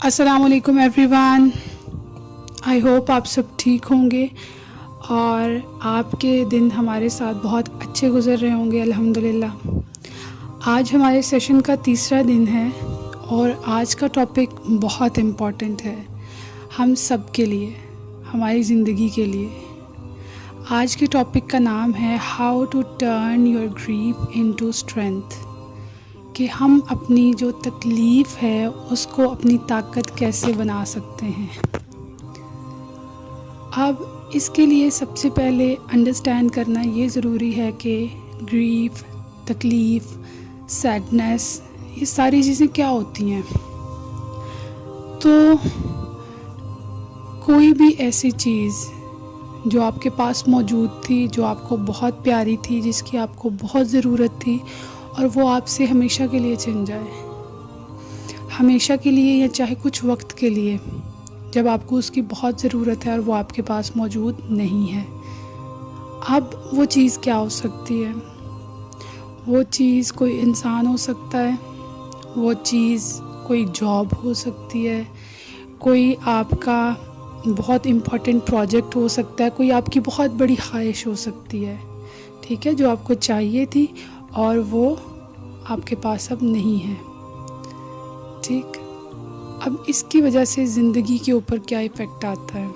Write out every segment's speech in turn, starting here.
अस्सलाम वालेकुम everyone. I hope आप सब ठीक होंगे और आपके दिन हमारे साथ बहुत अच्छे गुज़र रहे होंगे अल्हम्दुलिल्लाह। आज हमारे सेशन का तीसरा दिन है और आज का टॉपिक बहुत इम्पॉर्टेंट है हम सब के लिए, हमारी ज़िंदगी के लिए। आज के टॉपिक का नाम है how to turn your grief into strength, कि हम अपनी जो तकलीफ़ है उसको अपनी ताकत कैसे बना सकते हैं। अब इसके लिए सबसे पहले अंडरस्टैंड करना ये ज़रूरी है कि ग्रीफ, तकलीफ़, सैडनेस, ये सारी चीज़ें क्या होती हैं। तो कोई भी ऐसी चीज़ जो आपके पास मौजूद थी, जो आपको बहुत प्यारी थी, जिसकी आपको बहुत ज़रूरत थी और वो आपसे हमेशा के लिए छिन जाए, हमेशा के लिए या चाहे कुछ वक्त के लिए, जब आपको उसकी बहुत ज़रूरत है और वो आपके पास मौजूद नहीं है। अब वो चीज़ क्या हो सकती है? वो चीज़ कोई इंसान हो सकता है, वो चीज़ कोई जॉब हो सकती है, कोई आपका बहुत इम्पोर्टेंट प्रोजेक्ट हो सकता है, कोई आपकी बहुत बड़ी ख्वाहिश हो सकती है, ठीक है, जो आपको चाहिए थी और वो आपके पास अब नहीं है। ठीक, अब इसकी वजह से ज़िंदगी के ऊपर क्या इफ़ेक्ट आता है।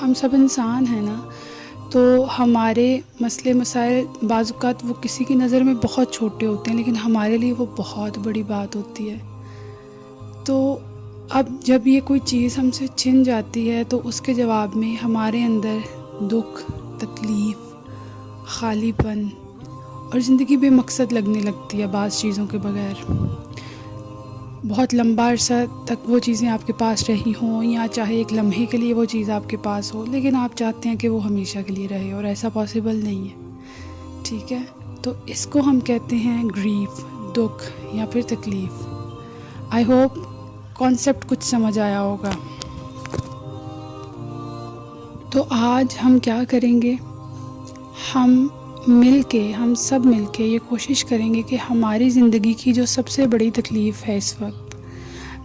हम सब इंसान हैं ना, तो हमारे मसले मसाइल बाज़ औक़ात वो किसी की नज़र में बहुत छोटे होते हैं, लेकिन हमारे लिए वो बहुत बड़ी बात होती है। तो अब जब ये कोई चीज़ हमसे छिन जाती है तो उसके जवाब में हमारे अंदर दुख, तकलीफ़, खालीपन और ज़िंदगी बेमकसद लगने लगती है बाज़ चीज़ों के बगैर। बहुत लंबा अरसा तक वो चीज़ें आपके पास रही हों या चाहे एक लम्हे के लिए वो चीज़ आपके पास हो, लेकिन आप चाहते हैं कि वो हमेशा के लिए रहे और ऐसा पॉसिबल नहीं है। ठीक है, तो इसको हम कहते हैं ग्रीफ, दुख या फिर तकलीफ़। आई होप कॉन्सेप्ट कुछ समझ आया होगा। तो आज हम क्या करेंगे, हम सब मिलके ये कोशिश करेंगे कि हमारी ज़िंदगी की जो सबसे बड़ी तकलीफ़ है इस वक्त,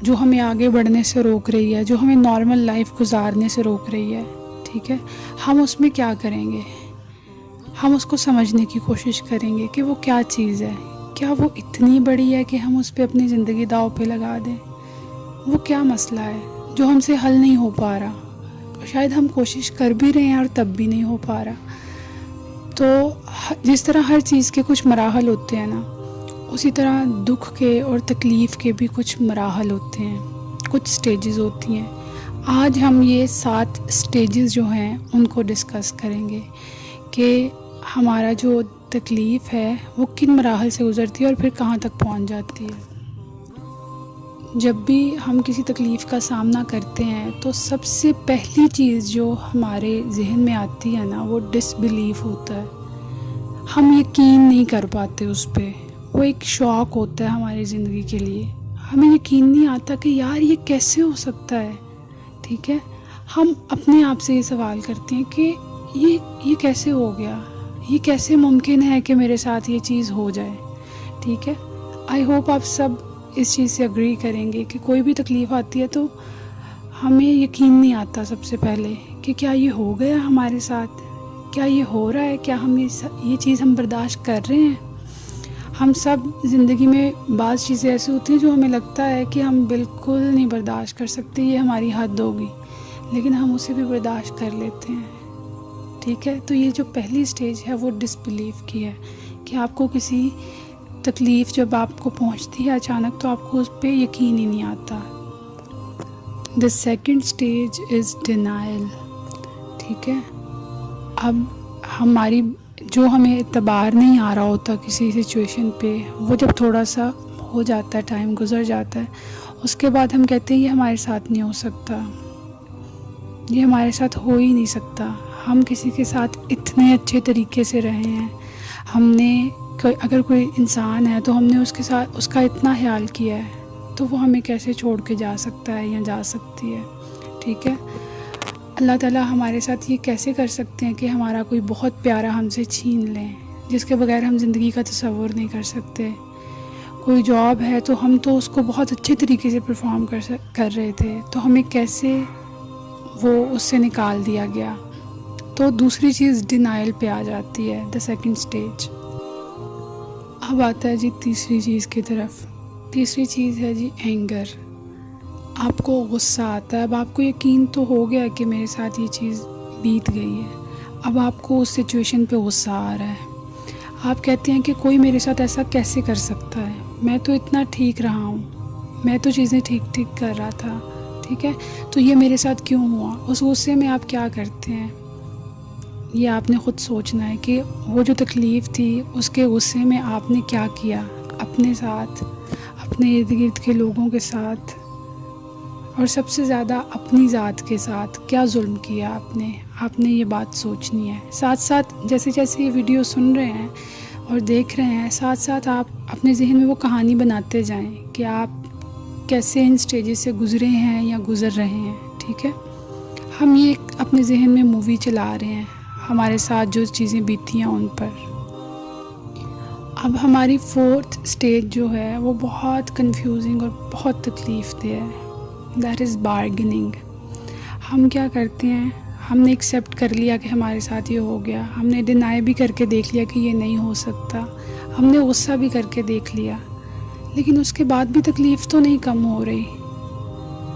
जो हमें आगे बढ़ने से रोक रही है, जो हमें नॉर्मल लाइफ गुजारने से रोक रही है, ठीक है, हम उसमें क्या करेंगे। हम उसको समझने की कोशिश करेंगे कि वो क्या चीज़ है। क्या वो इतनी बड़ी है कि हम उस पर अपनी ज़िंदगी दाव पे लगा दें? वो क्या मसला है जो हमसे हल नहीं हो पा रहा? शायद हम कोशिश कर भी रहे हैं और तब भी नहीं हो पा रहा। तो जिस तरह हर चीज़ के कुछ मराहल होते हैं ना, उसी तरह दुख के और तकलीफ़ के भी कुछ मराहल होते हैं, कुछ स्टेजेस होती हैं। आज हम ये 7 स्टेजेस जो हैं उनको डिस्कस करेंगे कि हमारा जो तकलीफ़ है वो किन मराहल से गुज़रती है और फिर कहाँ तक पहुँच जाती है। जब भी हम किसी तकलीफ़ का सामना करते हैं तो सबसे पहली चीज़ जो हमारे जहन में आती है ना, वो डिसबिलीफ होता है। हम यकीन नहीं कर पाते उस पे। वो एक शॉक होता है हमारी ज़िंदगी के लिए। हमें यकीन नहीं आता कि यार ये कैसे हो सकता है। ठीक है, हम अपने आप से ये सवाल करते हैं कि ये कैसे हो गया, ये कैसे मुमकिन है कि मेरे साथ ये चीज़ हो जाए। ठीक है, आई होप आप सब इस चीज़ से एग्री करेंगे कि कोई भी तकलीफ़ आती है तो हमें यकीन नहीं आता सबसे पहले कि क्या ये हो गया हमारे साथ, क्या ये हो रहा है, क्या हम ये चीज़ हम बर्दाश्त कर रहे हैं। हम सब ज़िंदगी में बाज़ चीज़ें ऐसी होती हैं जो हमें लगता है कि हम बिल्कुल नहीं बर्दाश्त कर सकते, ये हमारी हद होगी, लेकिन हम उसे भी बर्दाश्त कर लेते हैं। ठीक है, तो ये जो पहली स्टेज है वो डिसबिलीफ की है कि आपको किसी तकलीफ़ जब आपको पहुंचती है अचानक तो आपको उस पर यकीन ही नहीं आता। The second stage is denial. ठीक है, अब हमें एतबार नहीं आ रहा होता किसी सिचुएशन पे, वो जब थोड़ा सा हो जाता है, टाइम गुजर जाता है, उसके बाद हम कहते हैं ये हमारे साथ नहीं हो सकता, ये हमारे साथ हो ही नहीं सकता। हम किसी के साथ इतने अच्छे तरीके से रहे हैं, अगर कोई इंसान है तो हमने उसके साथ उसका इतना ख्याल किया है, तो वो हमें कैसे छोड़ के जा सकता है या जा सकती है। ठीक है, अल्लाह ताला हमारे साथ ये कैसे कर सकते हैं कि हमारा कोई बहुत प्यारा हमसे छीन लें, जिसके बगैर हम ज़िंदगी का तसव्वुर नहीं कर सकते। कोई जॉब है तो हम तो उसको बहुत अच्छे तरीके से परफॉर्म कर रहे थे, तो हमें कैसे वो उससे निकाल दिया गया। तो दूसरी चीज़ डिनाइल पे आ जाती है, द सेकंड स्टेज। अब आता है जी तीसरी चीज़ की तरफ। तीसरी चीज़ है जी एंगर। आपको गुस्सा आता है। अब आपको यकीन तो हो गया कि मेरे साथ ये चीज़ बीत गई है, अब आपको उस सिचुएशन पे गुस्सा आ रहा है। आप कहते हैं कि कोई मेरे साथ ऐसा कैसे कर सकता है, मैं तो इतना ठीक रहा हूँ, मैं तो चीज़ें ठीक ठीक कर रहा था, ठीक है, तो ये मेरे साथ क्यों हुआ। उस गुस्से में आप क्या करते हैं, ये आपने ख़ुद सोचना है कि वो जो तकलीफ़ थी उसके गुस्से में आपने क्या किया अपने साथ, अपने इर्द गिर्द के लोगों के साथ, और सबसे ज़्यादा अपनी ज़ात के साथ क्या जुल्म किया आपने ये बात सोचनी है। साथ साथ जैसे जैसे ये वीडियो सुन रहे हैं और देख रहे हैं, साथ साथ आप अपने ज़हन में वो कहानी बनाते जाएं कि आप कैसे इन स्टेजेस से गुज़रे हैं या गुज़र रहे हैं, ठीक है। हम ये अपने ज़हन में मूवी चला रहे हैं, हमारे साथ जो चीज़ें बीती हैं उन पर। अब हमारी फोर्थ स्टेज जो है वो बहुत कंफ्यूजिंग और बहुत तकलीफ़ दे है, दैट इज़ बार्गेनिंग। हम क्या करते हैं, हमने एक्सेप्ट कर लिया कि हमारे साथ ये हो गया, हमने डिनाई भी करके देख लिया कि ये नहीं हो सकता, हमने गुस्सा भी करके देख लिया, लेकिन उसके बाद भी तकलीफ़ तो नहीं कम हो रही,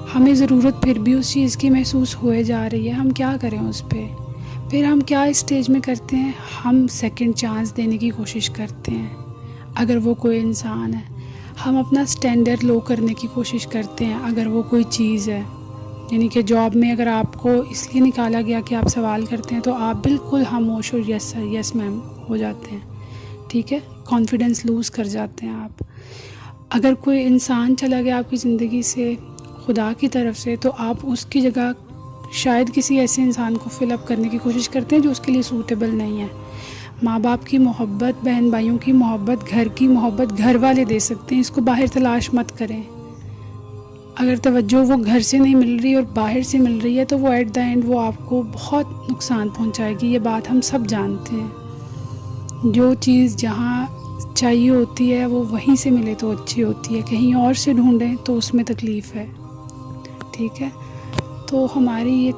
हमें ज़रूरत फिर भी उस चीज़ की महसूस होए जा रही है। हम क्या करें उस पर। फिर हम क्या इस स्टेज में करते हैं, हम सेकंड चांस देने की कोशिश करते हैं। अगर वो कोई इंसान है, हम अपना स्टैंडर्ड लो करने की कोशिश करते हैं। अगर वो कोई चीज़ है, यानी कि जॉब में अगर आपको इसलिए निकाला गया कि आप सवाल करते हैं तो आप बिल्कुल खामोश और यस सर यस मैम हो जाते हैं, ठीक है, कॉन्फिडेंस लूज़ कर जाते हैं आप। अगर कोई इंसान चला गया आपकी ज़िंदगी से खुदा की तरफ से, तो आप उसकी जगह शायद किसी ऐसे इंसान को फिलअप करने की कोशिश करते हैं जो उसके लिए सूटेबल नहीं है। माँ बाप की मोहब्बत, बहन भाइयों की मोहब्बत, घर की मोहब्बत घर वाले दे सकते हैं, इसको बाहर तलाश मत करें। अगर तवज्जो वो घर से नहीं मिल रही और बाहर से मिल रही है तो वो एट द एंड वो आपको बहुत नुकसान पहुंचाएगी, ये बात हम सब जानते हैं। जो चीज़ जहाँ चाहिए होती है वो वहीं से मिले तो अच्छी होती है, कहीं और से ढूंढें तो उसमें तकलीफ़ है, ठीक है। तो हमारी ये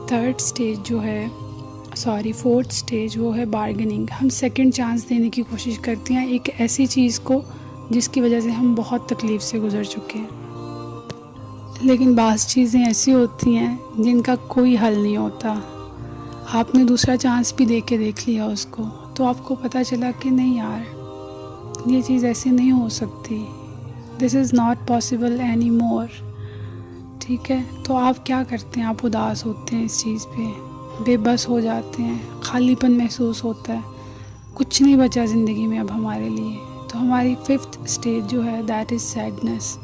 फोर्थ स्टेज वो है बार्गेनिंग। हम सेकंड चांस देने की कोशिश करते हैं एक ऐसी चीज़ को जिसकी वजह से हम बहुत तकलीफ़ से गुज़र चुके हैं। लेकिन बाज़ चीज़ें ऐसी होती हैं जिनका कोई हल नहीं होता। आपने दूसरा चांस भी दे के देख लिया उसको, तो आपको पता चला कि नहीं यार, ये चीज़ ऐसे नहीं हो सकती, this is not possible any more, ठीक है। तो आप क्या करते हैं, आप उदास होते हैं, इस चीज़ पे बेबस हो जाते हैं, खालीपन महसूस होता है, कुछ नहीं बचा ज़िंदगी में अब हमारे लिए। तो हमारी फिफ्थ स्टेज जो है दैट इज़ सैडनेस,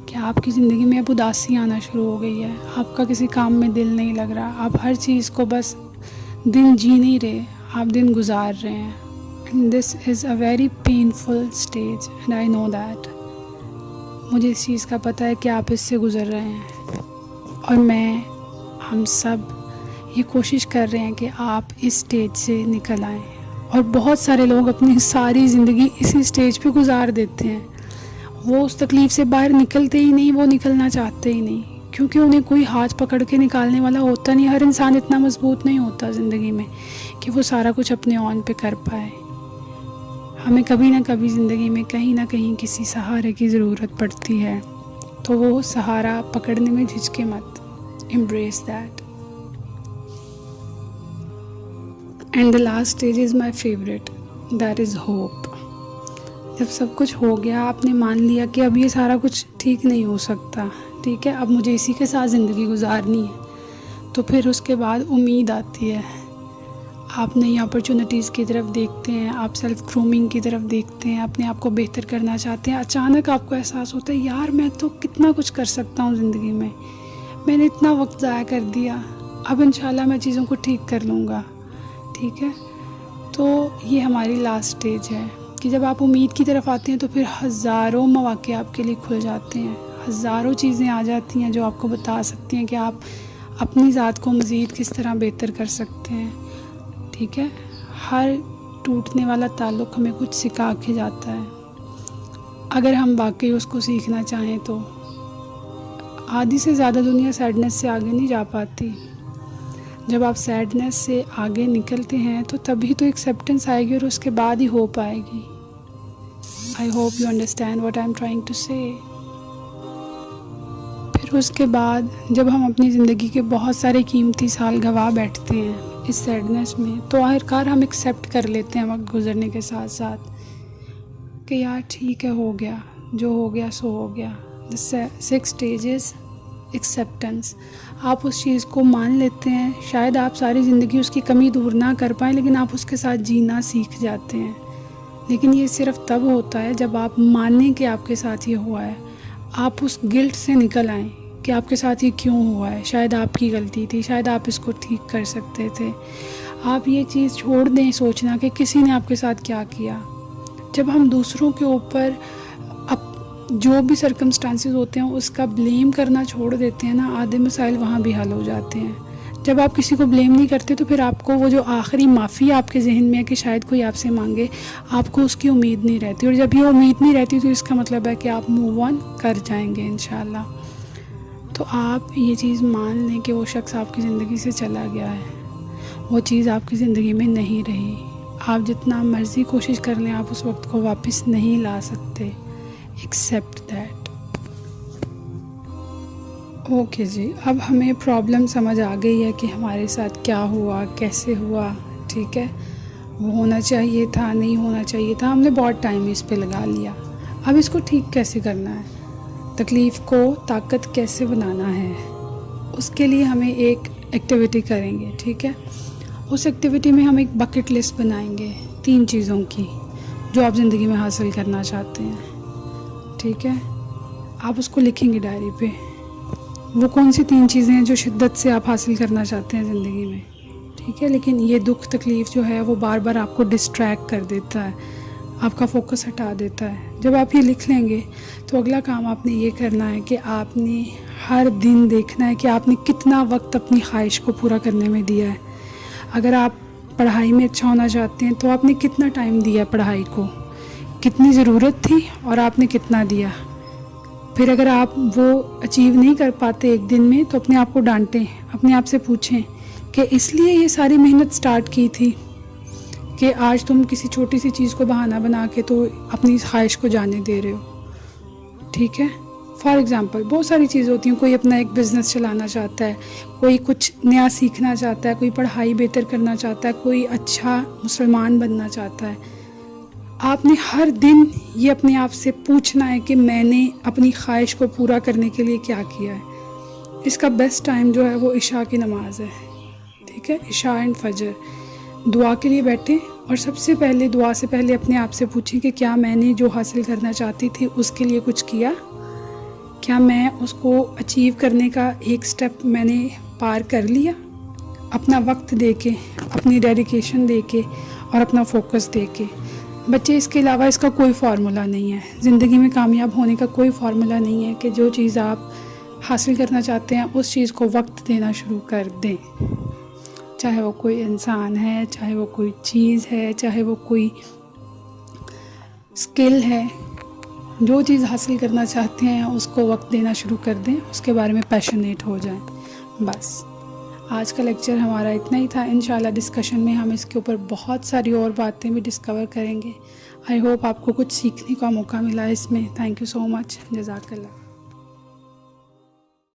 कि आपकी ज़िंदगी में अब उदासी आना शुरू हो गई है, आपका किसी काम में दिल नहीं लग रहा, आप हर चीज़ को बस दिन जी नहीं रहे, आप दिन गुजार रहे हैं। And this is a very painful stage and I know that. मुझे इस चीज़ का पता है कि आप इससे गुज़र रहे हैं, और हम सब ये कोशिश कर रहे हैं कि आप इस स्टेज से निकल आएँ। और बहुत सारे लोग अपनी सारी ज़िंदगी इसी स्टेज पे गुजार देते हैं, वो उस तकलीफ़ से बाहर निकलते ही नहीं, वो निकलना चाहते ही नहीं, क्योंकि उन्हें कोई हाथ पकड़ के निकालने वाला होता नहीं। हर इंसान इतना मजबूत नहीं होता ज़िंदगी में कि वो सारा कुछ अपने ऑन पे कर पाए। हमें कभी ना कभी ज़िंदगी में कहीं ना कहीं किसी सहारे की ज़रूरत पड़ती है, तो वो सहारा पकड़ने में झिझके मत, embrace that. And the last stage is my favorite, that is hope. जब सब कुछ हो गया, आपने मान लिया कि अब ये सारा कुछ ठीक नहीं हो सकता, ठीक है, अब मुझे इसी के साथ ज़िंदगी गुजारनी है, तो फिर उसके बाद उम्मीद आती है। आप नई अपॉर्चुनिटीज़ की तरफ देखते हैं, आप सेल्फ ग्रूमिंग की तरफ देखते हैं, अपने आप को बेहतर करना चाहते हैं। अचानक आपको एहसास होता है यार मैं तो कितना कुछ कर सकता हूँ ज़िंदगी में, मैंने इतना वक्त ज़ाया कर दिया, अब इंशाल्लाह मैं चीज़ों को ठीक कर लूँगा, ठीक है। तो ये हमारी लास्ट स्टेज है कि जब आप उम्मीद की तरफ आते हैं तो फिर हज़ारों मौक़े आपके लिए खुल जाते हैं, हज़ारों चीज़ें आ जाती हैं जो आपको बता सकती हैं कि आप अपनी ज़ात को मज़ीद किस तरह बेहतर कर सकते हैं, ठीक है। हर टूटने वाला ताल्लुक़ हमें कुछ सिखा के जाता है। अगर हम वाकई उसको सीखना चाहें तो आधी से ज़्यादा दुनिया सैडनेस से आगे नहीं जा पाती। जब आप सैडनेस से आगे निकलते हैं तो तभी तो एक्सेप्टेंस आएगी और उसके बाद ही होप आएगी। I hope you understand what I am trying to say. फिर उसके बाद जब हम अपनी ज़िंदगी के बहुत सारे कीमती साल गंवा बैठते हैं इस सैडनेस में, तो आखिरकार हम एक्सेप्ट कर लेते हैं वक्त गुजरने के साथ साथ कि यार ठीक है, हो गया, जो हो गया सो हो गया। The 6 stages acceptance. आप उस चीज़ को मान लेते हैं। शायद आप सारी ज़िंदगी उसकी कमी दूर ना कर पाएँ, लेकिन आप उसके साथ जीना सीख जाते हैं। लेकिन ये सिर्फ तब होता है जब आप मानें कि आपके साथ ये हुआ है, आप उस गिल्ट से निकल आएँ कि आपके साथ ये क्यों हुआ है। शायद आपकी गलती थी, शायद आप इसको ठीक कर सकते थे। आप ये चीज़ छोड़ दें सोचना कि किसी ने आपके साथ क्या किया। जब हम दूसरों के ऊपर जो भी सर्कमस्टांसेस होते हैं उसका ब्लेम करना छोड़ देते हैं ना, आधे मसाइल वहाँ भी हल हो जाते हैं। जब आप किसी को ब्लेम नहीं करते तो फिर आपको वो जो आखिरी माफ़ी आपके जहन में है कि शायद कोई आपसे मांगे, आपको उसकी उम्मीद नहीं रहती। और जब ये उम्मीद नहीं रहती तो इसका मतलब है कि आप मूव ऑन कर जाएंगे इंशाल्लाह। तो आप ये चीज़ मान लें कि वो शख्स आपकी ज़िंदगी से चला गया है, वो चीज़ आपकी ज़िंदगी में नहीं रही। आप जितना मर्ज़ी कोशिश कर लें, आप उस वक्त को वापस नहीं ला सकते। Accept that. ओके जी, अब हमें प्रॉब्लम समझ आ गई है कि हमारे साथ क्या हुआ, कैसे हुआ। ठीक है, वो होना चाहिए था, नहीं होना चाहिए था, हमने बहुत टाइम इस पे लगा लिया। अब इसको ठीक कैसे करना है, तकलीफ़ को ताकत कैसे बनाना है, उसके लिए हमें एक एक्टिविटी करेंगे। ठीक है, उस एक्टिविटी में हम एक बकेट लिस्ट बनाएंगे 3 चीज़ों की जो आप ज़िंदगी में हासिल करना चाहते हैं। ठीक है, आप उसको लिखेंगे डायरी पे। वो कौन सी 3 चीज़ें हैं जो शिद्दत से आप हासिल करना चाहते हैं ज़िंदगी में। ठीक है, लेकिन ये दुख तकलीफ़ जो है वो बार बार आपको डिस्ट्रैक्ट कर देता है, आपका फोकस हटा देता है। जब आप ये लिख लेंगे तो अगला काम आपने ये करना है कि आपने हर दिन देखना है कि आपने कितना वक्त अपनी ख्वाहिश को पूरा करने में दिया है। अगर आप पढ़ाई में अच्छा होना चाहते हैं तो आपने कितना टाइम दिया पढ़ाई को, कितनी ज़रूरत थी और आपने कितना दिया। फिर अगर आप वो अचीव नहीं कर पाते एक दिन में तो अपने आप को डांटें, अपने आप से पूछें कि इसलिए ये सारी मेहनत स्टार्ट की थी कि आज तुम किसी छोटी सी चीज़ को बहाना बना के तो अपनी ख्वाहिश को जाने दे रहे हो। ठीक है, फॉर एग्ज़ाम्पल बहुत सारी चीज़ें होती हैं। कोई अपना एक बिज़नेस चलाना चाहता है, कोई कुछ नया सीखना चाहता है, कोई पढ़ाई बेहतर करना चाहता है, कोई अच्छा मुसलमान बनना चाहता है। आपने हर दिन ये अपने आप से पूछना है कि मैंने अपनी ख्वाहिश को पूरा करने के लिए क्या किया है। इसका बेस्ट टाइम जो है वो इशा की नमाज़ है। ठीक है, इशा एंड फजर, दुआ के लिए बैठें और सबसे पहले दुआ से पहले अपने आप से पूछें कि क्या मैंने जो हासिल करना चाहती थी उसके लिए कुछ किया, क्या मैं उसको अचीव करने का एक स्टेप मैंने पार कर लिया, अपना वक्त दे के, अपनी डेडिकेशन दे के और अपना फोकस दे के। बच्चे, इसके अलावा इसका कोई फार्मूला नहीं है। ज़िंदगी में कामयाब होने का कोई फार्मूला नहीं है कि जो चीज़ आप हासिल करना चाहते हैं उस चीज़ को वक्त देना शुरू कर दें। चाहे वो कोई इंसान है, चाहे वो कोई चीज़ है, चाहे वो कोई स्किल है, जो चीज़ हासिल करना चाहते हैं उसको वक्त देना शुरू कर दें, उसके बारे में पैशनेट हो जाएं। बस आज का लेक्चर हमारा इतना ही था। इंशाल्लाह डिस्कशन में हम इसके ऊपर बहुत सारी और बातें भी डिस्कवर करेंगे। आई होप आपको कुछ सीखने का मौका मिला इसमें। Thank you so much. जज़ाकल्लाह।